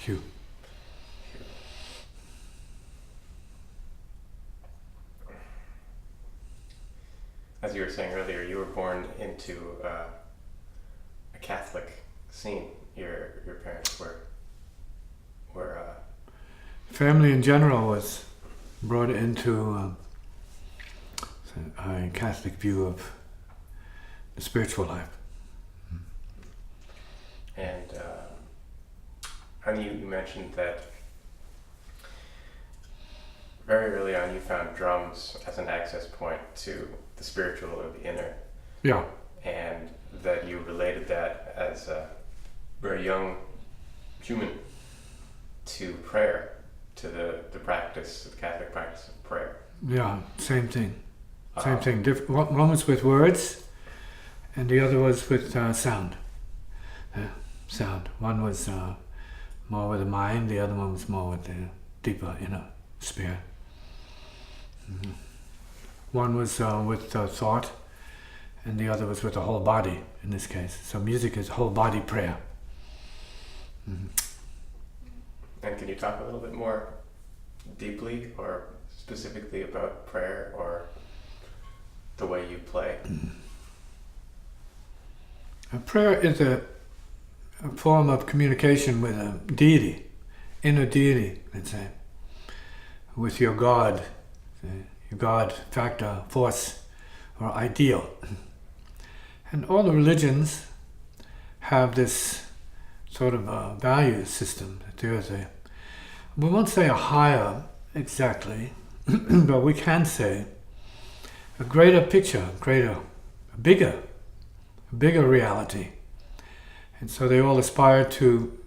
Q. As you were saying earlier, you were born into a Catholic scene. Your parents were Family in general was brought into a Catholic view of the spiritual life. And you mentioned that very early on you found drums as an access point to the spiritual or the inner. Yeah. And that you related that as a very young human to prayer, to the practice, the Catholic practice of prayer. Yeah, same thing. Same thing. One was with words, and the other was with sound. Sound. One was more with the mind, the other one was more with the deeper inner spirit. Mm-hmm. One was with thought, and the other was with the whole body, in this case. So music is whole body prayer. Mm-hmm. And can you talk a little bit more deeply or specifically about prayer or the way you play? Prayer is a form of communication with a deity, inner deity, let's say, with your God, your God, factor, force, or ideal. And all the religions have this sort of value system. There is we won't say a higher exactly, but we can say a greater picture, a bigger reality. And so they all aspire to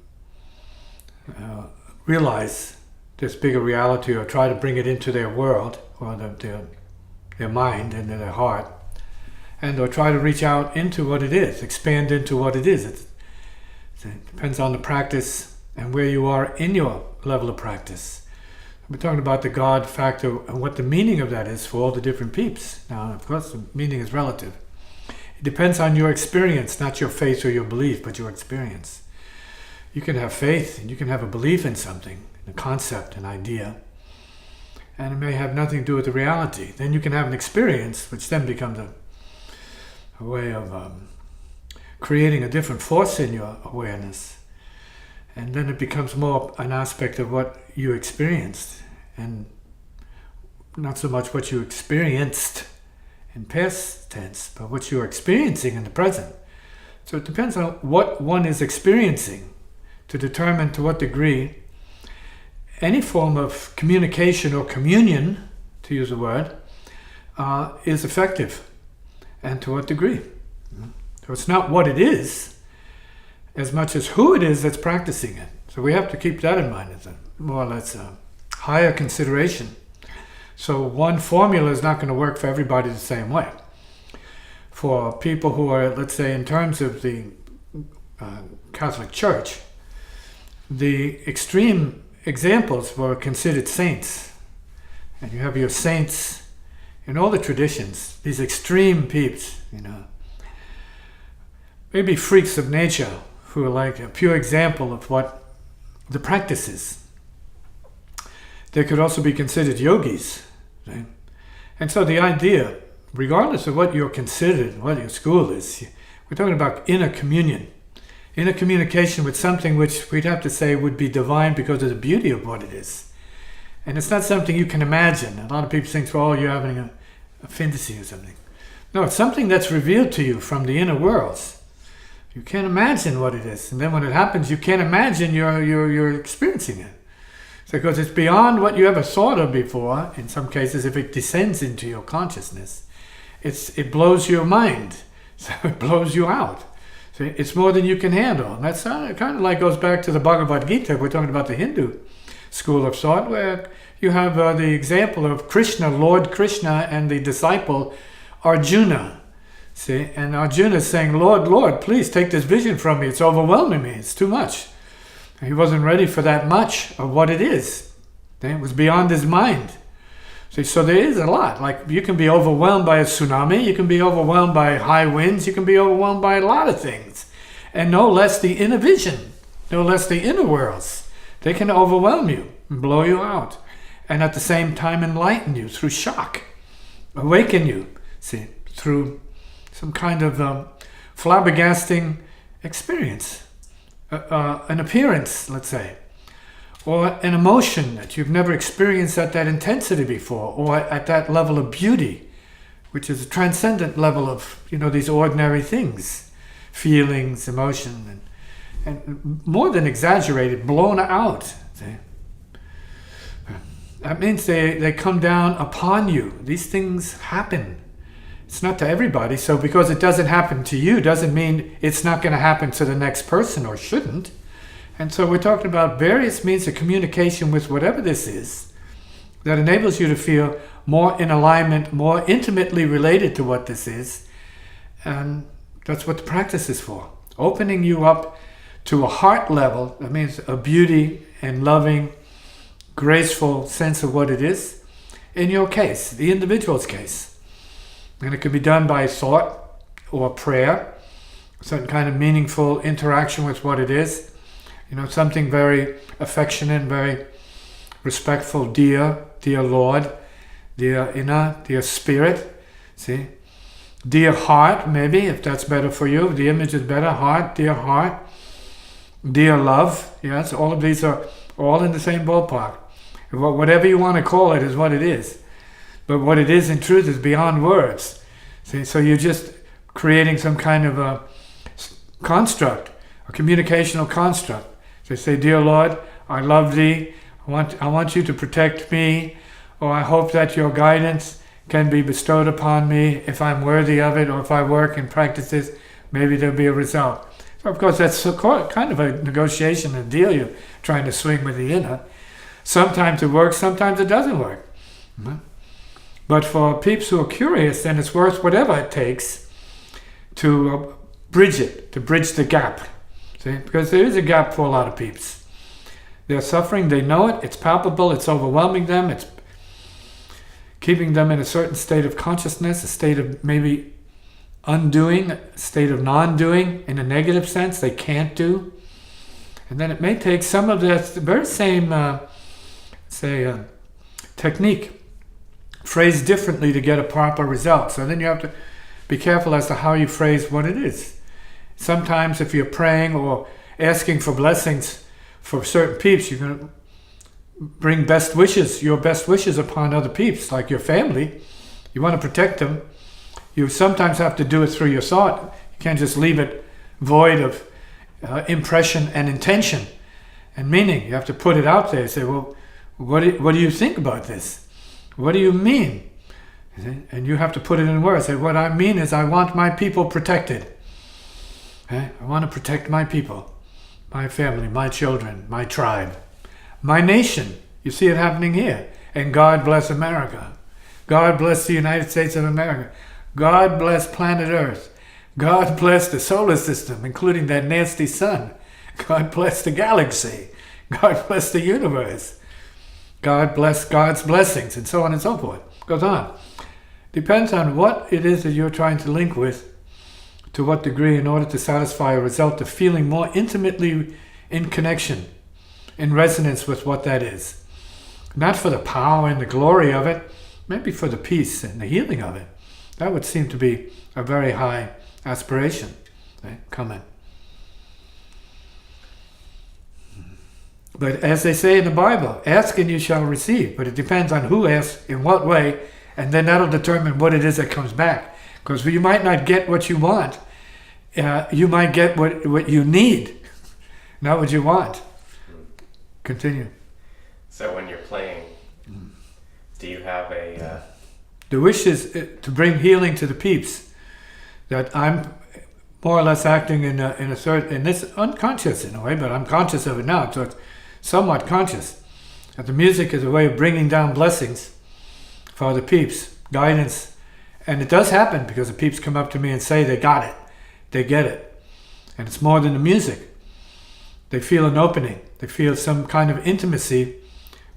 realize this bigger reality or try to bring it into their world or their mind and their heart, and or try to reach out into what it is, expand into what it is. It depends on the practice and where you are in your level of practice. We're talking about the God factor and what the meaning of that is for all the different peeps. Now, of course, the meaning is relative. It depends on your experience, not your faith or your belief, but your experience. You can have faith and you can have a belief in something, a concept, an idea, and it may have nothing to do with the reality. Then you can have an experience, which then becomes a way of creating a different force in your awareness. And then it becomes more an aspect of what you experienced, and not so much what you experienced in past tense, but what you're experiencing in the present. So it depends on what one is experiencing to determine to what degree any form of communication or communion, to use a word, is effective, and to what degree. So it's not what it is, as much as who it is that's practicing it. So we have to keep that in mind as a more or less a higher consideration. So one formula is not going to work for everybody the same way. For people who are, let's say, in terms of the Catholic Church, the extreme examples were considered saints. And you have your saints in all the traditions, these extreme peeps, maybe freaks of nature, who are like a pure example of what the practice is. They could also be considered yogis. Right? And so the idea, regardless of what you're considered, what your school is, we're talking about inner communion, inner communication with something which we'd have to say would be divine because of the beauty of what it is. And it's not something you can imagine. A lot of people think, well, you're having a fantasy or something. No, it's something that's revealed to you from the inner worlds. You can't imagine what it is. And then when it happens, you can't imagine you're experiencing it. So because it's beyond what you ever thought of before. In some cases, if it descends into your consciousness, it blows your mind. So it blows you out. So it's more than you can handle. And that's kind of like goes back to the Bhagavad Gita. We're talking about the Hindu school of thought, where you have the example of Krishna, Lord Krishna, and the disciple Arjuna. See, and Arjuna is saying, Lord, Lord, please take this vision from me. It's overwhelming me. It's too much. And he wasn't ready for that much of what it is. It was beyond his mind. See, so there is a lot. Like you can be overwhelmed by a tsunami. You can be overwhelmed by high winds. You can be overwhelmed by a lot of things. And no less the inner vision, no less the inner worlds. They can overwhelm you and blow you out, and at the same time enlighten you through shock, awaken you, see, through some kind of flabbergasting experience, an appearance, let's say, or an emotion that you've never experienced at that intensity before, or at that level of beauty, which is a transcendent level of, these ordinary things, feelings, emotion, and more than exaggerated, blown out. See? That means they come down upon you. These things happen. It's not to everybody, so because it doesn't happen to you doesn't mean it's not going to happen to the next person, or shouldn't. And so we're talking about various means of communication with whatever this is that enables you to feel more in alignment, more intimately related to what this is. And that's what the practice is for. Opening you up to a heart level, that means a beauty and loving, graceful sense of what it is. In your case, the individual's case. And it can be done by thought or prayer, a certain kind of meaningful interaction with what it is. Something very affectionate, very respectful, dear Lord, dear Inna, dear Spirit, see? Dear heart, maybe, if that's better for you. The image is better, heart, dear love. Yes, all of these are all in the same ballpark. Whatever you want to call it is what it is. But what it is in truth is beyond words. See, so you're just creating some kind of a construct, a communicational construct. So say, dear Lord, I love thee. I want you to protect me, or I hope that your guidance can be bestowed upon me if I'm worthy of it, or if I work and practice this, maybe there'll be a result. So of course that's kind of a negotiation, a deal you're trying to swing with the inner. Sometimes it works, sometimes it doesn't work. But for peeps who are curious, then it's worth whatever it takes to bridge the gap. See? Because there is a gap for a lot of peeps. They're suffering, they know it, it's palpable, it's overwhelming them, it's keeping them in a certain state of consciousness, a state of maybe undoing, a state of non-doing in a negative sense, they can't do. And then it may take some of that very same, technique phrased differently to get a proper result. So then you have to be careful as to how you phrase what it is. Sometimes if you're praying or asking for blessings for certain peeps, you're going to bring your best wishes upon other peeps, like your family. You want to protect them. You sometimes have to do it through your thought. You can't just leave it void of impression and intention and meaning. You have to put it out there. Say, well, what do you think about this? What do you mean? And you have to put it in words. Say, what I mean is I want my people protected. I want to protect my people, my family, my children, my tribe, my nation. You see it happening here. And God bless America. God bless the United States of America. God bless planet Earth. God bless the solar system, including that nasty sun. God bless the galaxy. God bless the universe. God bless God's blessings, and so on and so forth. Goes on. Depends on what it is that you're trying to link with, to what degree, in order to satisfy a result of feeling more intimately in connection, in resonance with what that is. Not for the power and the glory of it, maybe for the peace and the healing of it. That would seem to be a very high aspiration. Comment. But as they say in the Bible, ask and you shall receive. But it depends on who asks, in what way, and then that'll determine what it is that comes back. Because you might not get what you want. You might get what you need, not what you want. Continue. So when you're playing, do you have a... The wish is to bring healing to the peeps. That I'm more or less acting in this unconscious in a way, but I'm conscious of it now, so it's somewhat conscious. That the music is a way of bringing down blessings for the peeps, guidance. And it does happen because the peeps come up to me and say they got it, they get it. And it's more than the music. They feel an opening. They feel some kind of intimacy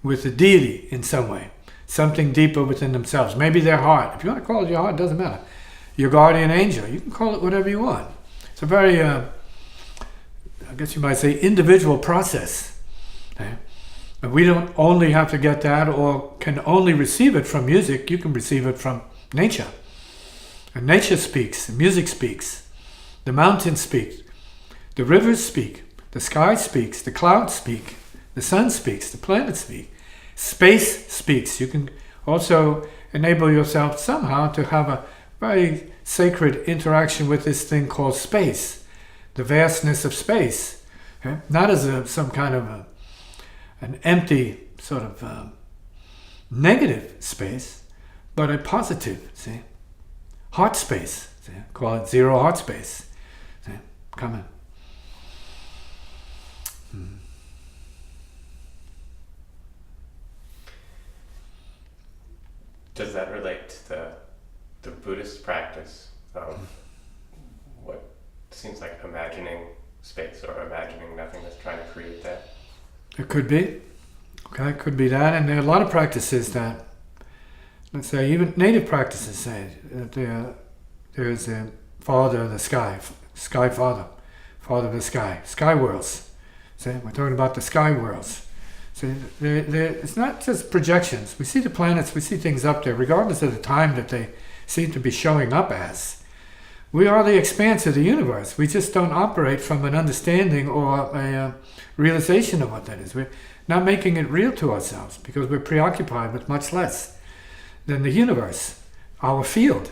with the deity in some way. Something deeper within themselves. Maybe their heart. If you want to call it your heart, it doesn't matter. Your guardian angel. You can call it whatever you want. It's a very, I guess you might say, individual process. Okay? And we don't only have to get that or can only receive it from music. You can receive it from nature. And nature speaks, the music speaks, the mountains speak, the rivers speak, the sky speaks, the clouds speak, the sun speaks, the planets speak, space speaks. You can also enable yourself somehow to have a very sacred interaction with this thing called space, the vastness of space. Okay? Not as some kind of an empty sort of negative space, but a positive, see? Heart space. See? Call it zero heart space. See? Come in. Does that relate to the Buddhist practice of what seems like imagining space or imagining nothingness, trying to create that? It could be. Okay, it could be that. And there are a lot of practices that, let's say, even native practices say that there's a father of the sky, sky father of the sky, sky worlds. See, we're talking about the sky worlds. See, it's not just projections. We see the planets, we see things up there, regardless of the time that they seem to be showing up as. We are the expanse of the universe. We just don't operate from an understanding or a realization of what that is. We're not making it real to ourselves because we're preoccupied with much less than the universe, our field.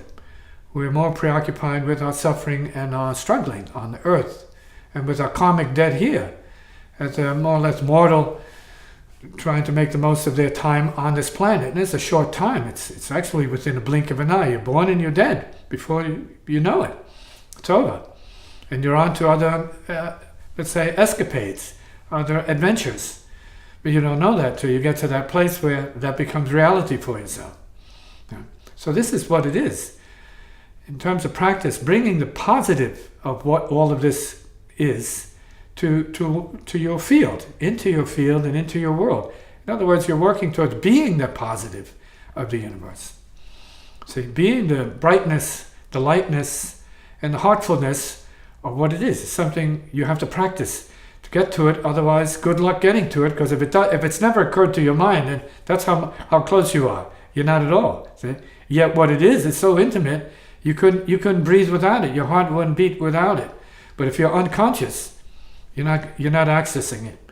We're more preoccupied with our suffering and our struggling on the earth and with our karmic debt here as a more or less mortal trying to make the most of their time on this planet. And it's a short time. It's actually within a blink of an eye. You're born and you're dead before you know it. It's over. And you're on to other, let's say, escapades, other adventures. But you don't know that till you get to that place where that becomes reality for yourself. Yeah. So this is what it is. In terms of practice, bringing the positive of what all of this is to your field, into your field and into your world. In other words, you're working towards being the positive of the universe. See, being the brightness, the lightness, and the heartfulness of what it is. It's something you have to practice to get to it. Otherwise, good luck getting to it, because if it's never occurred to your mind, then that's how close you are. You're not at all. See? Yet what it is so intimate, you couldn't breathe without it. Your heart wouldn't beat without it. But if you're unconscious, you're not accessing it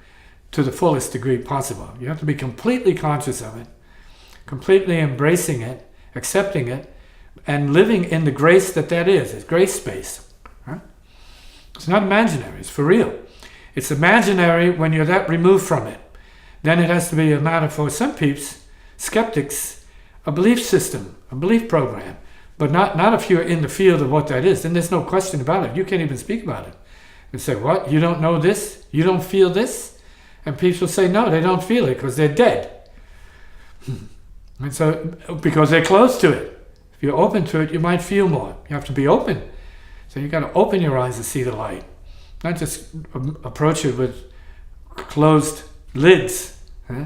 to the fullest degree possible. You have to be completely conscious of it, completely embracing it, accepting it, and living in the grace that is. It's grace space. Right? It's not imaginary. It's for real. It's imaginary when you're that removed from it. Then it has to be a matter for some peeps, skeptics, a belief system, a belief program, but not if you're in the field of what that is. Then there's no question about it. You can't even speak about it. And say, what? You don't know this? You don't feel this? And people say, no, they don't feel it because they're dead. And so, because they're close to it. If you're open to it, you might feel more. You have to be open. So you've got to open your eyes to see the light. Not just approach it with closed lids. Huh?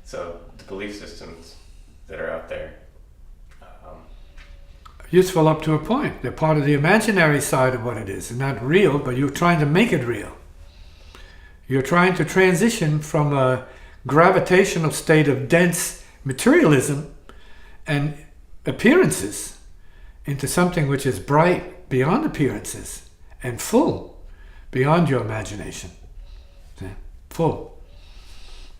So the belief systems that are out there, useful up to a point. They're part of the imaginary side of what it is. They're not real, but you're trying to make it real. You're trying to transition from a gravitational state of dense materialism and appearances into something which is bright beyond appearances and full beyond your imagination. See? Full.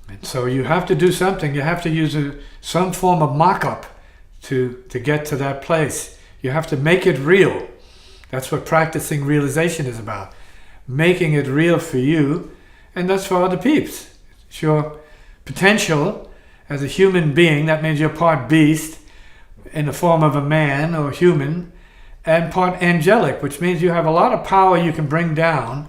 And so you have to do something. You have to use some form of mock-up to get to that place. You have to make it real. That's what practicing realization is about. Making it real for you, and that's for other peeps. It's your potential as a human being. That means you're part beast in the form of a man or human, and part angelic, which means you have a lot of power you can bring down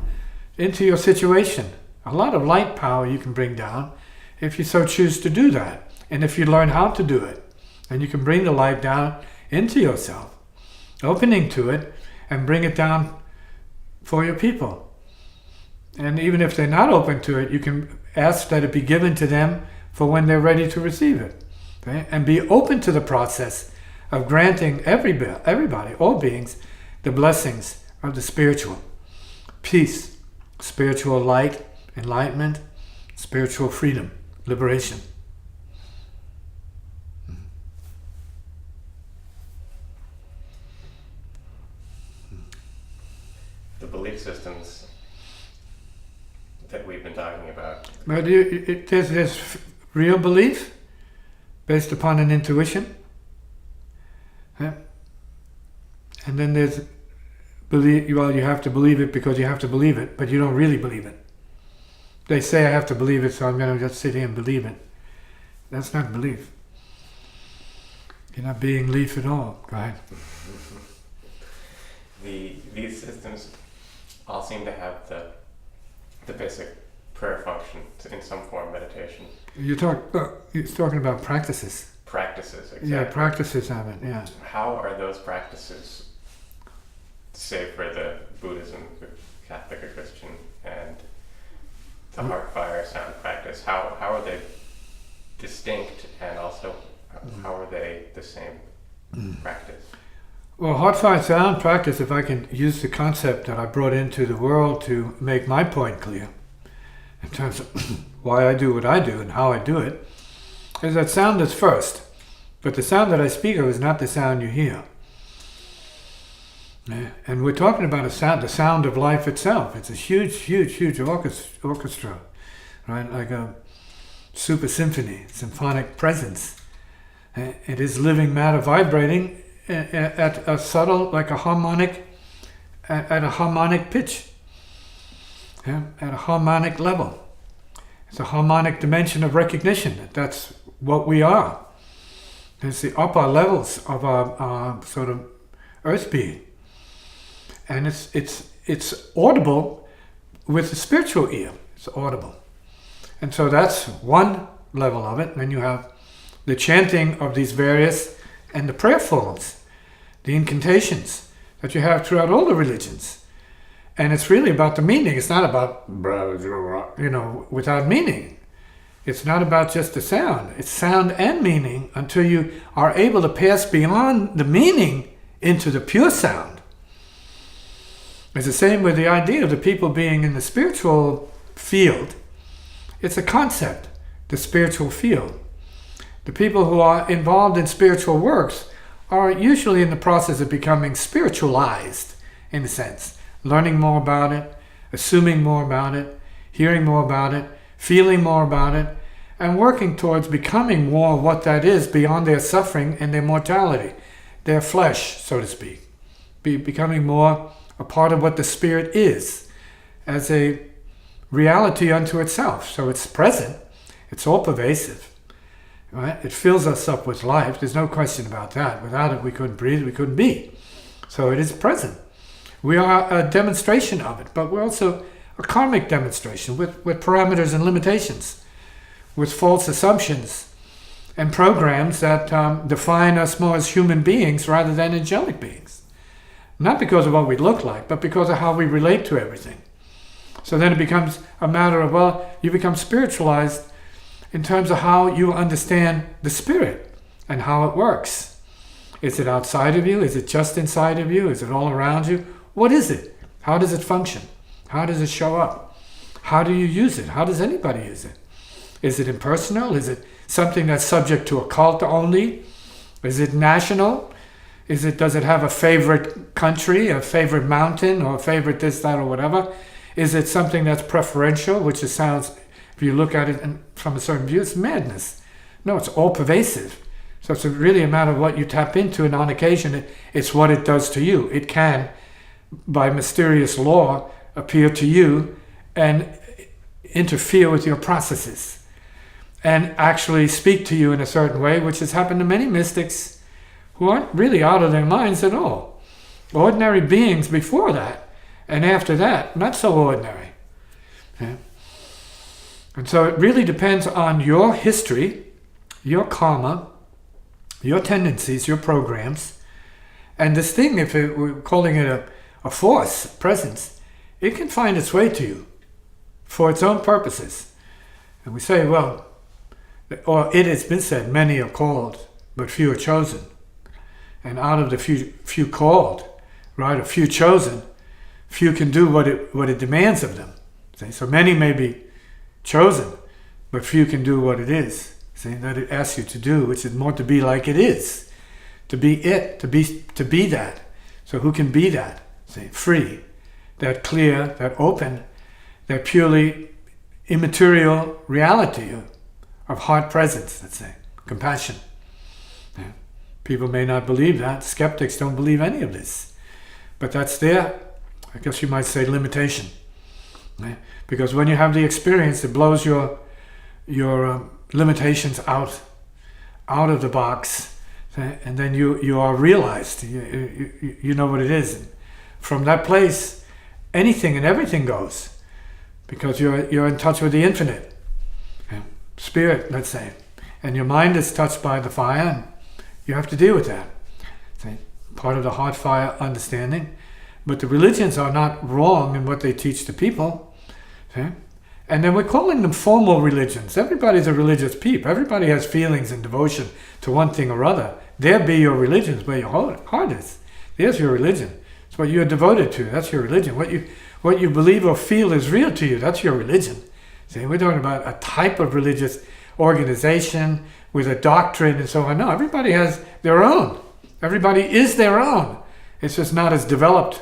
into your situation. A lot of light power you can bring down if you so choose to do that. And if you learn how to do it, and you can bring the light down into yourself, opening to it, and bring it down for your people. And even if they're not open to it, you can ask that it be given to them for when they're ready to receive it. Okay? And be open to the process of granting everybody, all beings, the blessings of the spiritual. Peace, spiritual light, enlightenment, spiritual freedom, liberation. The belief systems that we've been talking about. But there's real belief based upon an intuition. Yeah. And then there's believe. Well, you have to believe it because you have to believe it, but you don't really believe it. They say I have to believe it, so I'm going to just sit here and believe it. That's not belief. You're not being belief at all. Go ahead. These systems all seem to have the basic prayer function in some form of meditation. You're talking about practices. Practices, exactly. Yeah, practices have it, yeah. How are those practices, say for the Buddhism, the Catholic or Christian, and the heart fire sound practice, how are they distinct, and also how are they the same practice? Well, heart fire sound practice, if I can use the concept that I brought into the world to make my point clear, in terms of why I do what I do and how I do it, is that sound is first. But the sound that I speak of is not the sound you hear. And we're talking about the sound of life itself. It's a huge, huge, huge orchestra, right? Like a super symphony, symphonic presence. It is living matter vibrating at a subtle, like a harmonic, at a harmonic pitch, at a harmonic level. It's a harmonic dimension of recognition. That's what we are. It's the upper levels of our sort of earth being. And it's audible with the spiritual ear. It's audible. And so that's one level of it. Then you have the chanting of these various, and the prayer forms, the incantations that you have throughout all the religions. And it's really about the meaning. It's not about, without meaning. It's not about just the sound. It's sound and meaning until you are able to pass beyond the meaning into the pure sound. It's the same with the idea of the people being in the spiritual field. It's a concept, the spiritual field. The people who are involved in spiritual works are usually in the process of becoming spiritualized, in a sense. Learning more about it, assuming more about it, hearing more about it, feeling more about it, and working towards becoming more what that is beyond their suffering and their mortality, their flesh, so to speak. Becoming more a part of what the spirit is, as a reality unto itself. So it's present, it's all pervasive, right? It fills us up with life, there's no question about that. Without it we couldn't breathe, we couldn't be. So it is present. We are a demonstration of it, but we're also a karmic demonstration with parameters and limitations, with false assumptions and programs that define us more as human beings rather than angelic beings. Not because of what we look like, but because of how we relate to everything. So then it becomes a matter of, well, you become spiritualized in terms of how you understand the spirit and how it works. Is it outside of you? Is it just inside of you? Is it all around you? What is it? How does it function? How does it show up? How do you use it? How does anybody use it? Is it impersonal? Is it something that's subject to a cult only? Is it national? Does it have a favorite country, a favorite mountain, or a favorite this, that, or whatever? Is it something that's preferential, which sounds, if you look at it from a certain view, it's madness. No, it's all pervasive. So it's really a matter of what you tap into, and on occasion, it's what it does to you. It can, by mysterious law, appear to you and interfere with your processes and actually speak to you in a certain way, which has happened to many mystics who aren't really out of their minds at all. Ordinary beings before that, and after that, not so ordinary. Yeah. And so it really depends on your history, your karma, your tendencies, your programs. And this thing, if we're calling it a force, presence, it can find its way to you for its own purposes. And we say, well, or it has been said, many are called, but few are chosen. And out of the few called, right, or few chosen, few can do what it demands of them. See? So many may be chosen, but few can do what it is. See, that it asks you to do, which is more to be like it is, to be it, to be that. So who can be that? See, free, that clear, that open, that purely immaterial reality of heart presence. Let's say compassion. Yeah. People may not believe that. Skeptics don't believe any of this, but that's their, I guess you might say, limitation. Yeah. Because when you have the experience, it blows your limitations out of the box, and then you are realized. You know what it is. And from that place, anything and everything goes, because you're in touch with the infinite, spirit, let's say, and your mind is touched by the fire, and you have to deal with that. See? Part of the heart fire understanding. But the religions are not wrong in what they teach the people. See? And then we're calling them formal religions. Everybody's a religious people. Everybody has feelings and devotion to one thing or other. There be your religions where your heart is. There's your religion. It's what you're devoted to. That's your religion. What you believe or feel is real to you. That's your religion. See, we're talking about a type of religious organization with a doctrine and so on. No, everybody has their own. Everybody is their own. It's just not as developed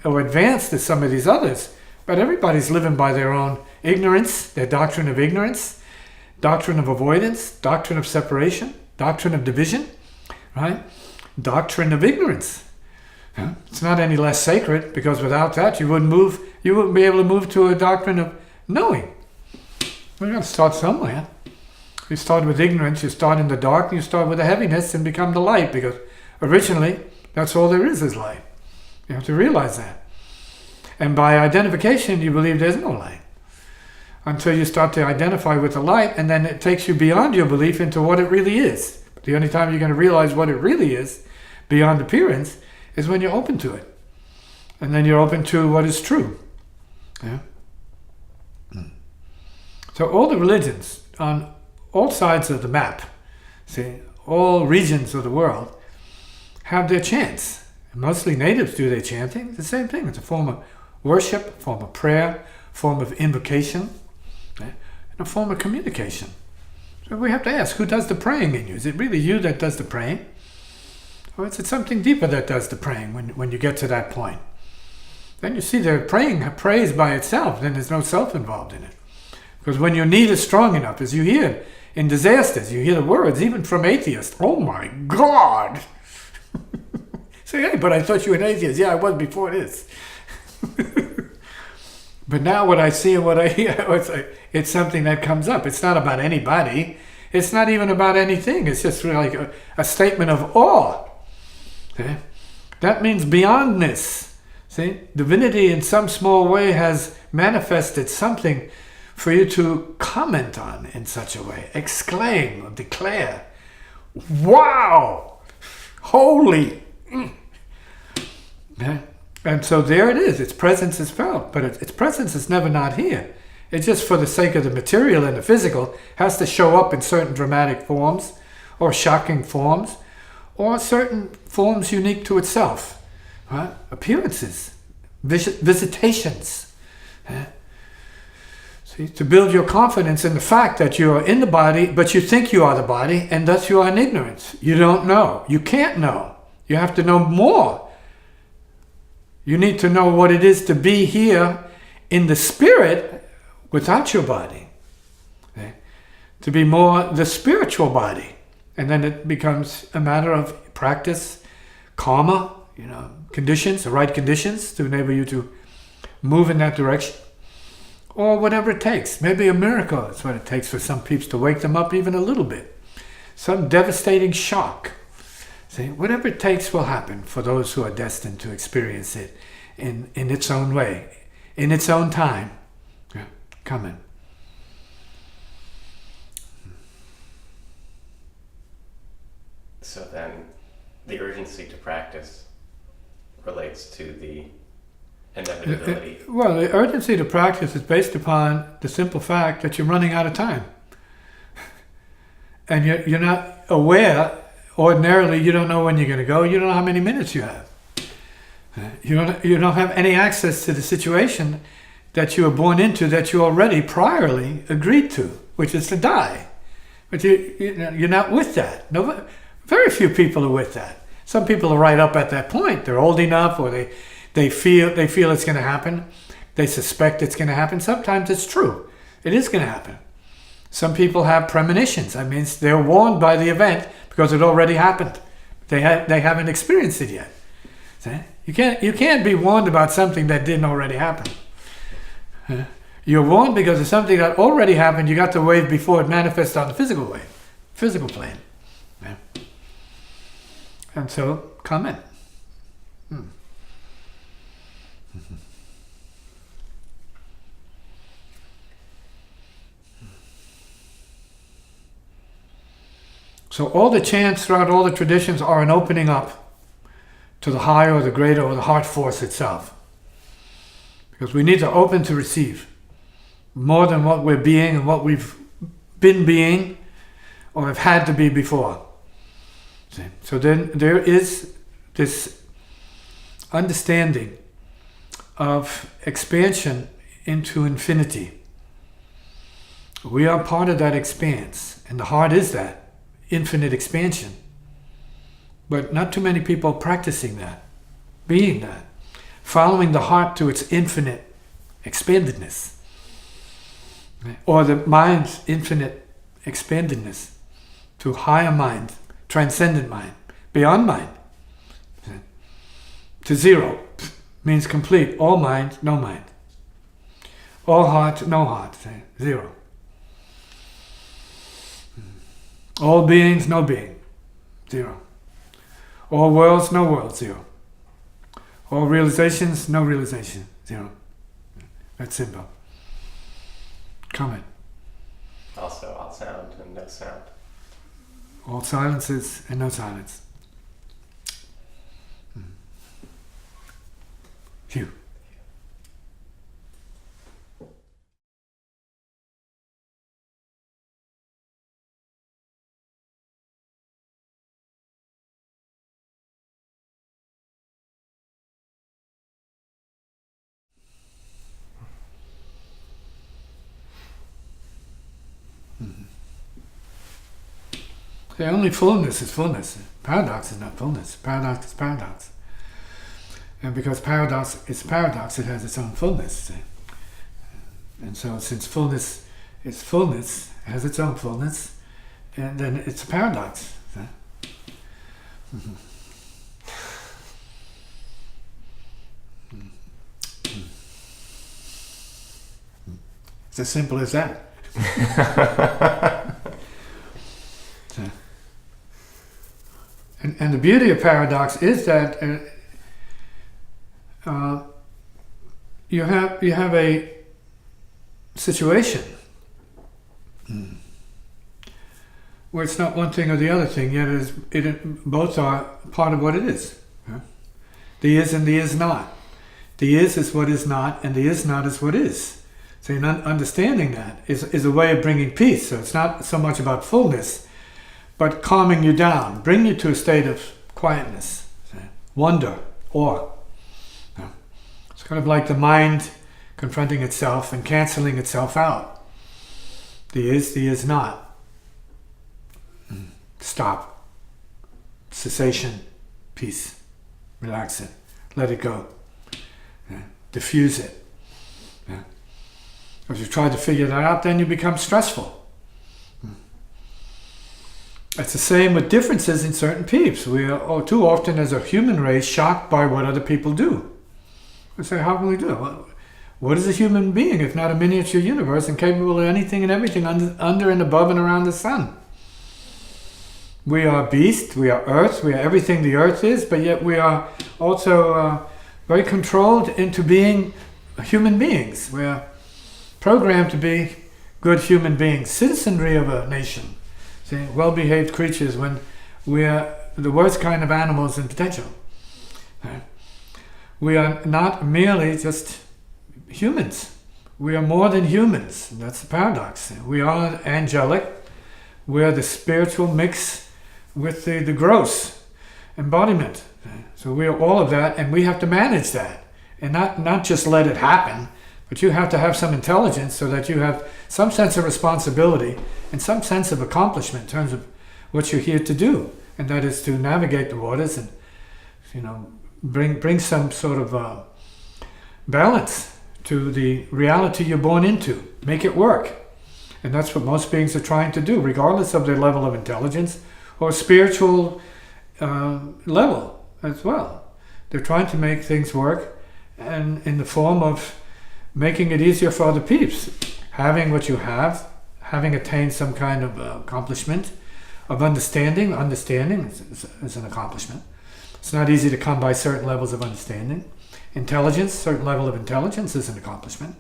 or advanced as some of these others. But everybody's living by their own ignorance, their doctrine of ignorance, doctrine of avoidance, doctrine of separation, doctrine of division, right? Doctrine of ignorance. Yeah? It's not any less sacred, because without that you wouldn't be able to move to a doctrine of knowing. We're going to start somewhere. You start with ignorance, you start in the dark, and you start with the heaviness and become the light, because originally that's all there is light. You have to realize that. And by identification, you believe there's no light. Until you start to identify with the light, and then it takes you beyond your belief into what it really is. But the only time you're going to realize what it really is, beyond appearance, is when you're open to it. And then you're open to what is true. Yeah? So all the religions, on all sides of the map, see, all regions of the world, have their chants. Mostly natives do their chanting. It's the same thing. It's a form of worship, form of prayer, form of invocation, and a form of communication. So we have to ask, who does the praying in you? Is it really you that does the praying? Or is it something deeper that does the praying when you get to that point? Then you see the praying prays by itself, then there's no self involved in it. Because when your need is strong enough, as you hear in disasters, you hear the words, even from atheists, "Oh my God!" Say, "Hey, but I thought you were an atheist." "Yeah, I was before this." But now what I see and what I hear, it's something that comes up. It's not about anybody. It's not even about anything. It's just really like a statement of awe. Okay? That means beyondness. See, divinity in some small way has manifested something for you to comment on in such a way. Exclaim or declare, "Wow! Holy!" Okay? And so there it is. Its presence is felt, but its presence is never not here. It just, for the sake of the material and the physical, has to show up in certain dramatic forms, or shocking forms, or certain forms unique to itself. Right? Appearances, visitations. See, to build your confidence in the fact that you are in the body, but you think you are the body, and thus you are in ignorance. You don't know. You can't know. You have to know more. You need to know what it is to be here in the spirit without your body. Okay? To be more the spiritual body. And then it becomes a matter of practice, karma, conditions, the right conditions to enable you to move in that direction. Or whatever it takes. Maybe a miracle is what it takes for some people to wake them up even a little bit. Some devastating shock. See, whatever it takes will happen for those who are destined to experience it in its own way, in its own time. Yeah, coming. So then, the urgency to practice relates to the inevitability. Well, the urgency to practice is based upon the simple fact that you're running out of time. And you're not aware. Ordinarily, you don't know when you're going to go. You don't know how many minutes you have. You don't have any access to the situation that you were born into that you already priorly agreed to, which is to die. But you're not with that. Very few people are with that. Some people are right up at that point. They're old enough, or they feel it's going to happen. They suspect it's going to happen. Sometimes it's true. It is going to happen. Some people have premonitions. That means they're warned by the event because it already happened. They haven't experienced it yet. See? You can't be warned about something that didn't already happen. You're warned because of something that already happened. You got the wave before it manifests on the physical plane. Yeah. And so, comment. So all the chants throughout all the traditions are an opening up to the higher or the greater or the heart force itself. Because we need to open to receive more than what we're being and what we've been being or have had to be before. So then there is this understanding of expansion into infinity. We are part of that expanse, and the heart is that infinite expansion. But not too many people practicing that, being that, following the heart to its infinite expandedness, or the mind's infinite expandedness to higher mind, transcendent mind, beyond mind, to zero means complete, all mind, no mind, all heart, no heart, zero, all beings, no being, zero, all worlds, no world, zero, all realizations, no realization, zero. That's simple. Comment. Also, all sound and no sound. All silences and no silence. Phew. The only fullness is fullness. Paradox is not fullness. Paradox is paradox. And because paradox is paradox, it has its own fullness. And so since fullness is fullness, it has its own fullness, and then it's a paradox. It's as simple as that. And the beauty of paradox is that you have a situation where it's not one thing or the other thing, yet both are part of what it is. The is and the is not. The is what is not, and the is not is what is. So understanding that is a way of bringing peace. So it's not so much about fullness, but calming you down, bring you to a state of quietness, wonder, awe. It's kind of like the mind confronting itself and canceling itself out. The is not. Stop. Cessation, peace. Relax it. Let it go. Diffuse it. If you try to figure that out, then you become stressful. It's the same with differences in certain peeps. We are too often as a human race shocked by what other people do. We say, how can we do it? What is a human being if not a miniature universe and capable of anything and everything under and above and around the sun? We are beast, we are earth, we are everything the earth is, but yet we are also very controlled into being human beings. We are programmed to be good human beings, citizenry of a nation. See, well-behaved creatures when we are the worst kind of animals in potential. We are not merely just humans. We are more than humans. That's the paradox. We are angelic. We are the spiritual mix with the gross embodiment. So we are all of that, and we have to manage that, and not just let it happen, but you have to have some intelligence so that you have some sense of responsibility and some sense of accomplishment in terms of what you're here to do, and that is to navigate the waters and bring some sort of balance to the reality you're born into. Make it work. And that's what most beings are trying to do, regardless of their level of intelligence or spiritual level as well. They're trying to make things work, and in the form of making it easier for other peeps. Having what you have, having attained some kind of accomplishment of understanding. Understanding is an accomplishment. It's not easy to come by certain levels of understanding. Intelligence, certain level of intelligence is an accomplishment.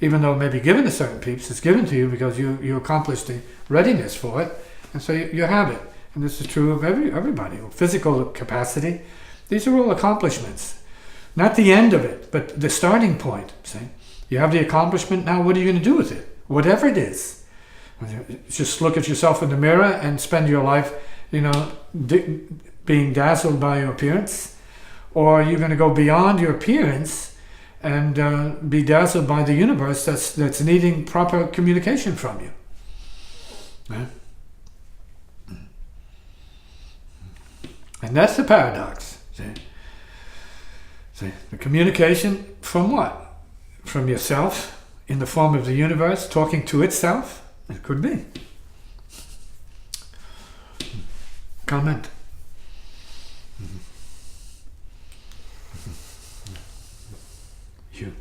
Even though it may be given to certain peeps, it's given to you because you accomplished the readiness for it, and so you have it. And this is true of everybody. Physical capacity, these are all accomplishments. Not the end of it, but the starting point. See? You have the accomplishment, now what are you going to do with it? Whatever it is. Just look at yourself in the mirror and spend your life, being dazzled by your appearance, or you're going to go beyond your appearance and be dazzled by the universe that's needing proper communication from you. Yeah? And that's the paradox. See, the communication from what? From yourself in the form of the universe talking to itself? It could be. Comment. You.